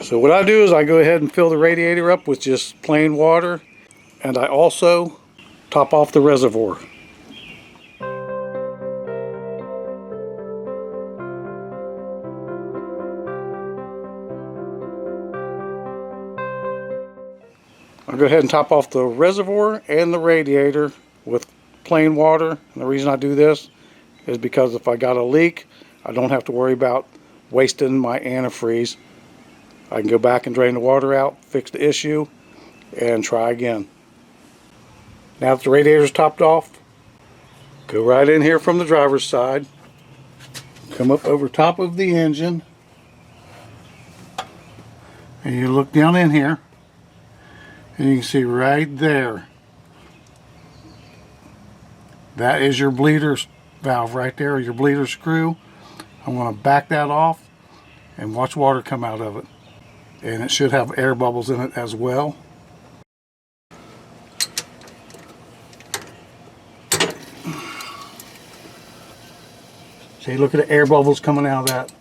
So what I do is I go ahead and fill the radiator up with just plain water, and I also top off the reservoir. I'll go ahead and top off the reservoir and the radiator with plain water. And the reason I do this is because if I got a leak, I don't have to worry about wasting my antifreeze. I can go back and drain the water out, fix the issue, and try again. Now that the radiator's topped off, go right in here from the driver's side, come up over top of the engine, and you look down in here, and you can see right there, that is your bleeder valve right there, your bleeder screw. I'm going to back that off and watch water come out of it. And it should have air bubbles in it as well. See, look at the air bubbles coming out of that.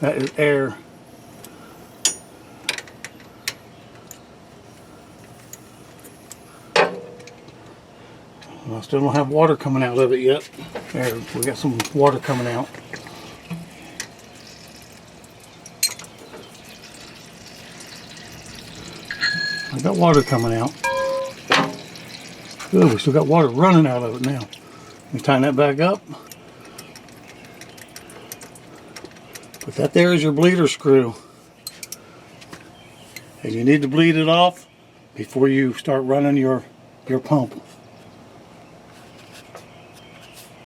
That is air. I still don't have water coming out of it yet. There, we got some water coming out. I got water coming out. Good, we still got water running out of it now. Let me tighten that back up. But that there is your bleeder screw. And you need to bleed it off before you start running your pump.